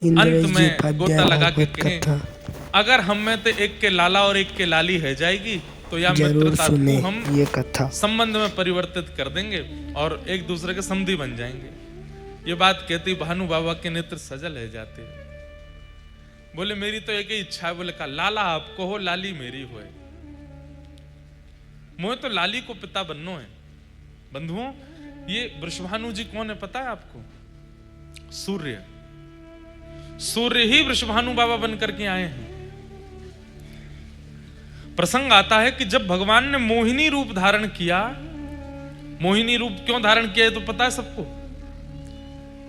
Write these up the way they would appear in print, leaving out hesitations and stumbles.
अंत में गोता लगा के कहें, अगर हम में तो एक के लाला और एक के लाली है जाएगी तो या मित्रता को हम ये कथा संबंध में परिवर्तित कर देंगे और एक दूसरे के समधी बन जाएंगे। ये बात कहती भानु बाबा के नेत्र सजल है जाते। बोले मेरी तो एक ही इच्छा है। बोले का लाला आपको हो, लाली मेरी हो। मोह तो लाली को पिता बननो है। बंधुओं, ये वृषभानु जी कौन है पता है आपको? सूर्य। सूर्य ही वृषभानु बाबा बनकर के आए हैं। प्रसंग आता है कि जब भगवान ने मोहिनी रूप धारण किया, मोहिनी रूप क्यों धारण किया है तो पता है सबको?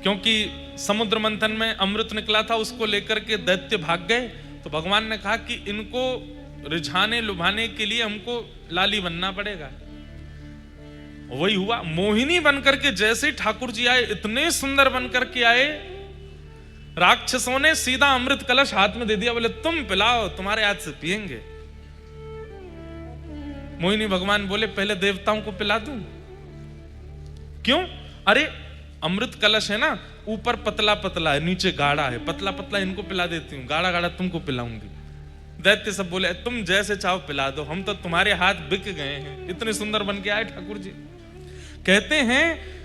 क्योंकि समुद्र मंथन में अमृत निकला था, उसको लेकर के दैत्य भाग गए, तो भगवान ने कहा कि इनको रिझाने लुभाने के लिए हमको लाली बनना पड़ेगा। वही हुआ, मोहिनी बनकर के जैसे ही ठाकुर जी आए, इतने सुंदर बनकर के आए, राक्षसों ने सीधा अमृत कलश हाथ में दे दिया। बोले तुम पिलाओ, तुम्हारे हाथ से पिएंगे। मोहिनी भगवान बोले पहले देवताओं को पिला दूं। क्यों? अरे अमृत कलश है ना, ऊपर पतला पतला है, नीचे गाढ़ा है, पतला पतला इनको पिला देती हूं, गाढ़ा गाढ़ा तुमको पिलाऊंगी। दैत्य सब बोले तुम जैसे चाहो पिला दो, हम तो तुम्हारे हाथ बिक गए हैं। इतने सुंदर बन के आए ठाकुर जी। कहते हैं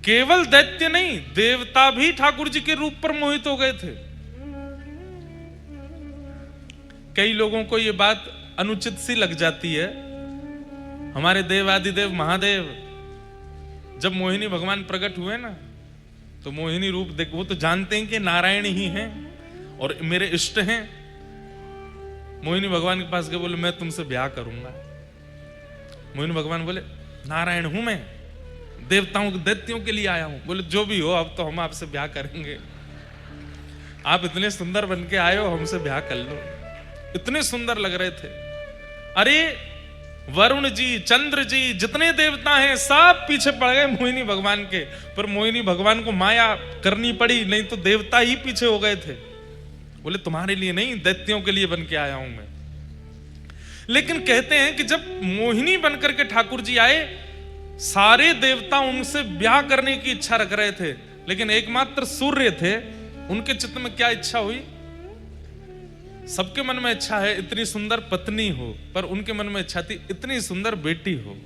केवल दैत्य नहीं, देवता भी ठाकुर जी के रूप पर मोहित हो गए थे। कई लोगों को यह बात अनुचित सी लग जाती है। हमारे देवादिदेव महादेव जब मोहिनी भगवान प्रकट हुए ना, तो मोहिनी रूप देख, वो तो जानते हैं कि नारायण ही हैं और मेरे इष्ट हैं। मोहिनी भगवान के पास गए, बोले मैं तुमसे ब्याह करूंगा। मोहिनी भगवान बोले नारायण हूं मैं, देवताओं दैत्यों के लिए आया हूं। बोले जो भी हो, अब तो हम आपसे ब्याह करेंगे। आप इतने सुंदर बन के आए हो, हमसे ब्याह कर लो। इतने सुंदर लग रहे थे। अरे वरुण जी, चंद्र जी, जितने देवता हैं सब पीछे पड़ गए मोहिनी भगवान के, पर मोहिनी भगवान को माया करनी पड़ी, नहीं तो देवता ही पीछे हो गए थे। बोले तुम्हारे लिए नहीं, दैत्यों के लिए बन के आया हूं मैं। लेकिन कहते हैं कि जब मोहिनी बनकर के ठाकुर जी आए, सारे देवता उनसे ब्याह करने की इच्छा रख रहे थे, लेकिन एकमात्र सूर्य थे, उनके चित्त में क्या इच्छा हुई? सबके मन में इच्छा है इतनी सुंदर पत्नी हो, पर उनके मन में इच्छा थी इतनी सुंदर बेटी हो,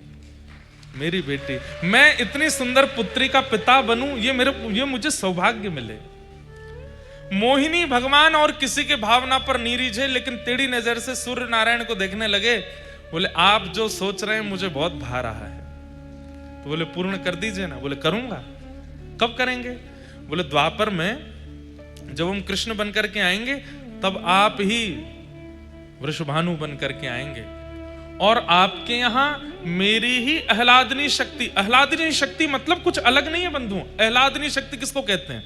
मेरी बेटी, मैं इतनी सुंदर पुत्री का पिता बनूं, ये मुझे सौभाग्य मिले। मोहिनी भगवान और किसी के भावना पर नहीं रीझे, लेकिन टेढ़ी नजर से सूर्य नारायण को देखने लगे। बोले आप जो सोच रहे हैं मुझे बहुत भा रहा है। तो बोले पूर्ण कर दीजिए ना। बोले करूंगा। कब करेंगे? बोले द्वापर में जब हम कृष्ण बनकर के आएंगे, तब आप ही वृषभानु बनकर के आएंगे और आपके यहां मेरी ही आह्लादनी शक्ति, आह्लादनी शक्ति मतलब कुछ अलग नहीं है बंधुओं। आह्लादनी शक्ति किसको कहते हैं?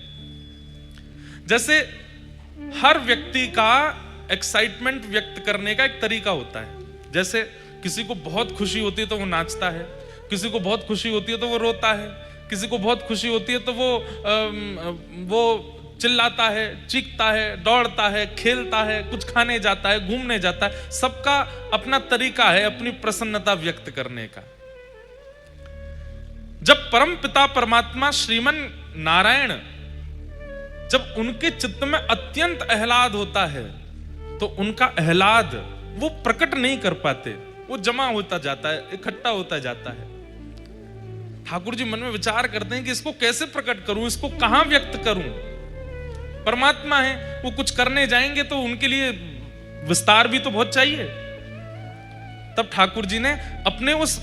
जैसे हर व्यक्ति का एक्साइटमेंट व्यक्त करने का एक तरीका होता है। जैसे किसी को बहुत खुशी होती है तो वो नाचता है, किसी को बहुत खुशी होती है तो वो रोता है, किसी को बहुत खुशी होती है तो वो चिल्लाता है, चीखता है, दौड़ता है, खेलता है, कुछ खाने जाता है, घूमने जाता है। सबका अपना तरीका है अपनी प्रसन्नता व्यक्त करने का। जब परम पिता परमात्मा श्रीमन नारायण, जब उनके चित्त में अत्यंत आह्लाद होता है, तो उनका आह्लाद वो प्रकट नहीं कर पाते, वो जमा होता जाता है, इकट्ठा होता जाता है। ठाकुर जी मन में विचार करते हैं कि इसको कैसे प्रकट करूं, इसको कहां व्यक्त करूं। परमात्मा है, वो कुछ करने जाएंगे तो उनके लिए विस्तार भी तो बहुत चाहिए। तब ठाकुर जी ने अपने उस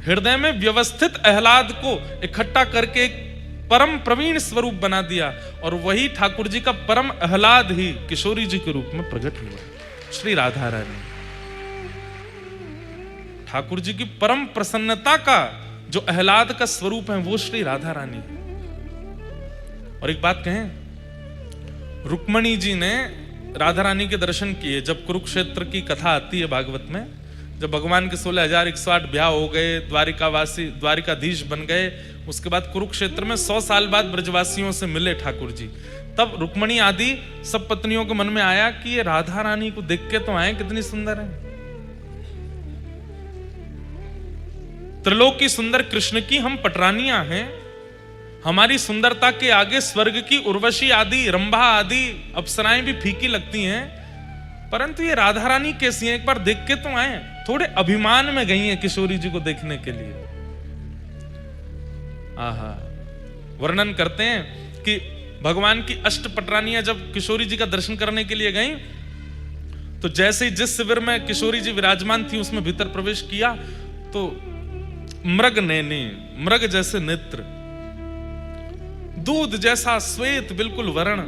हृदय में व्यवस्थित आह्लाद को इकट्ठा करके एक परम प्रवीण स्वरूप बना दिया, और वही ठाकुर जी का परम आह्लाद ही किशोरी जी के रूप में प्रकट हुआ। श्री राधा रानी ठाकुर जी की परम प्रसन्नता का जो आह्लाद का स्वरूप है, वो श्री राधा रानी है। और एक बात कहें, रुक्मणी जी ने राधा रानी के दर्शन किए। जब कुरुक्षेत्र की कथा आती है भागवत में, जब भगवान के 16,108 ब्याह हो गए, द्वारिकावासी द्वारिकाधीश बन गए, उसके बाद कुरुक्षेत्र में 100 साल बाद ब्रजवासियों से मिले ठाकुर जी, तब रुक्मणी आदि सब पत्नियों के मन में आया कि ये राधा रानी को देख के तो आए, कितनी सुंदर है। त्रिलोक की सुंदर कृष्ण की हम पटरानियां हैं, हमारी सुंदरता के आगे स्वर्ग की उर्वशी आदि, रंभा आदि अप्सराएं भी फीकी लगती हैं, परंतु ये राधा रानी कैसी हैं, एक बार देख के तो आए। थोड़े अभिमान में गई हैं किशोरी जी को देखने के लिए। आहा, वर्णन करते हैं कि भगवान की अष्टपटरानियां जब किशोरी जी का दर्शन करने के लिए गईं, तो जैसे ही जिस शिविर में किशोरी जी विराजमान थी उसमें भीतर प्रवेश किया, तो मृग नैनी, मृग जैसे नेत्र, दूध जैसा श्वेत बिल्कुल वर्ण,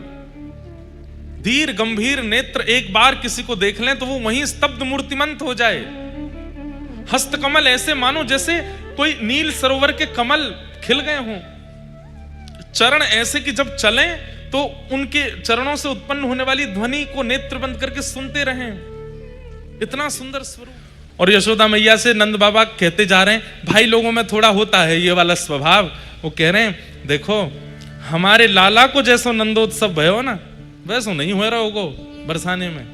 धीर गंभीर नेत्र, एक बार किसी को देख लें तो वो वहीं स्तब्ध मूर्तिमंत हो जाए। हस्तकमल ऐसे मानो जैसे कोई नील सरोवर के कमल खिल गए हों। चरण ऐसे कि जब चलें तो उनके चरणों से उत्पन्न होने वाली ध्वनि को नेत्र बंद करके सुनते रहें। इतना सुंदर स्वरूप। और यशोदा मैया से नंद बाबा कहते जा रहे हैं, भाई लोगों में थोड़ा होता है ये वाला स्वभाव। वो कह रहे हैं, देखो हमारे लाला को जैसो नंदोत्सव भयो ना, वैसो नहीं हो रहा होगो बरसाने में।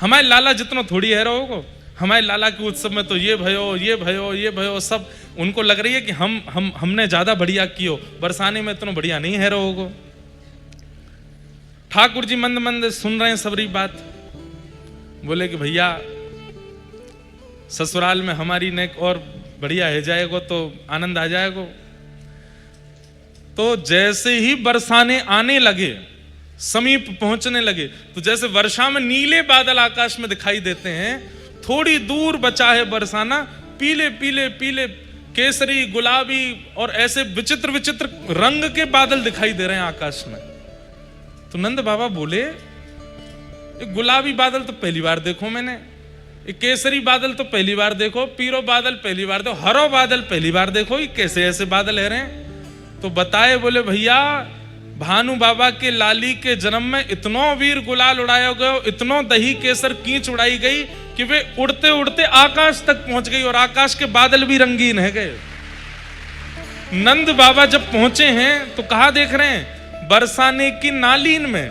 हमारे लाला जितना थोड़ी है रहा होगो। हमारे लाला के उत्सव में तो ये भयो, ये भयो, ये भयो, सब उनको लग रही है कि हमने ज्यादा बढ़िया कियो, बरसाने में इतना बढ़िया नहीं है रहा होगो। ठाकुर जी मंद मंद सुन रहे हैं सबरी बात। बोले कि भैया ससुराल में हमारी नेक और बढ़िया है जाएगा तो आनंद आ जाएगा। तो जैसे ही बरसाने आने लगे, समीप पहुंचने लगे, तो जैसे वर्षा में नीले बादल आकाश में दिखाई देते हैं, थोड़ी दूर बचा है बरसाना, पीले पीले पीले केसरी गुलाबी और ऐसे विचित्र विचित्र रंग के बादल दिखाई दे रहे हैं आकाश में। तो नंद बाबा बोले, एक गुलाबी बादल तो पहली बार देखो मैंने, एक केसरी बादल तो पहली बार देखो, पीरो बादल पहली बार देखो, हरो बादल पहली बार देखो, ये कैसे ऐसे बादल है रहे हैं। तो बताए, बोले भैया भानु बाबा के लाली के जन्म में इतनो वीर गुलाल उड़ाया गयो, इतनो दही केसर कींच उड़ाई गई कि वे उड़ते उड़ते आकाश तक पहुंच गई और आकाश के बादल भी रंगीन है गए। नंद बाबा जब पहुंचे हैं तो कहा देख रहे हैं, बरसाने की नालीन में,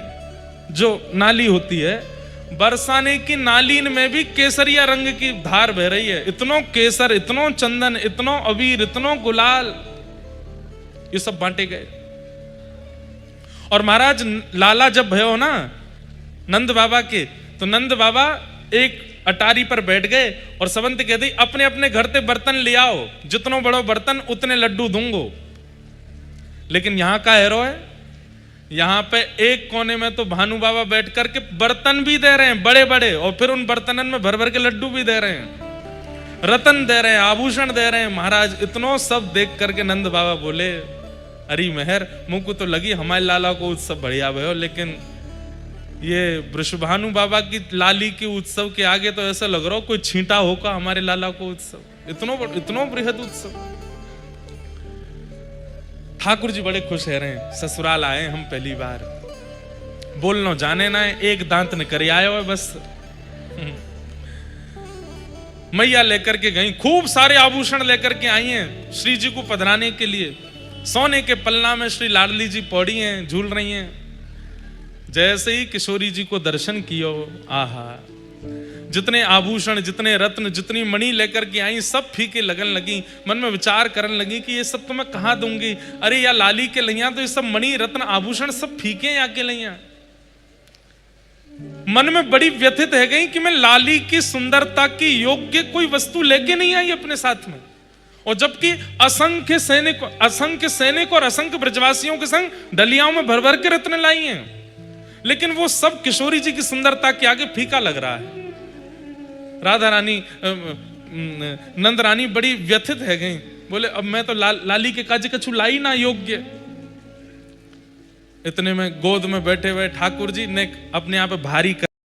जो नाली होती है, बरसाने की नालीन में भी केसरिया रंग की धार बह रही है। इतनो केसर, इतनो चंदन, इतनो अबीर, इतनो गुलाल, ये सब बांटे गए। और महाराज लाला जब भयो ना नंद बाबा के, तो नंद बाबा एक अटारी पर बैठ गए और सबंत कह दी, अपने अपने घर से बर्तन ले आओ, जितनो बड़ो बर्तन उतने लड्डू दूंगो। लेकिन यहां का हेरो है, यहां पे एक कोने में तो भानु बाबा बैठ करके बर्तन भी दे रहे हैं बड़े बड़े, और फिर उन बर्तनन में भर भर के लड्डू भी दे रहे हैं, रतन दे रहे हैं, आभूषण दे रहे हैं। महाराज इतनो सब देख करके नंद बाबा बोले, अरे मेहर मुंह को तो लगी हमारे लाला को उत्सव बढ़िया भयो, लेकिन ये वृषभानु बाबा की लाली के उत्सव के आगे तो ऐसा लग रहा हो कोई छींटा होगा हमारे लाला को उत्सव। इतनो बृहद उत्सव। ठाकुर जी बड़े खुश है रहे, ससुराल आए हम पहली बार, बोलनो जाने ना, एक दांत न कर आए हो बस। मैया लेकर के गई, खूब सारे आभूषण लेकर के आई हैं श्री जी को पधराने के लिए। सोने के पलना में श्री लाडली जी पौड़ी हैं, झूल रही हैं। जैसे ही किशोरी जी को दर्शन कियो, आहा, जितने आभूषण, जितने रत्न, जितनी मणि लेकर के आई, सब फीके लगन लगी। मन में विचार करने लगी कि ये सब तो मैं कहां दूंगी। अरे या लाली के लैया तो ये सब मणि रत्न आभूषण सब फीके या के लैया। मन में बड़ी व्यथित है गई कि मैं लाली की सुंदरता की योग्य कोई वस्तु लेके नहीं आई अपने साथ में, और जबकि असंख्य सैनिक और असंख्य ब्रजवासियों के संग डलियाओं में भर भर के रत्न लाई हैं, लेकिन वो सब किशोरी जी की सुंदरता के आगे फीका लग रहा है। राधा रानी, नंद रानी बड़ी व्यथित है गई, बोले अब मैं तो लाली के काज कछु लाई ना योग्य। इतने में गोद में बैठे हुए ठाकुर जी ने अपने आप भारी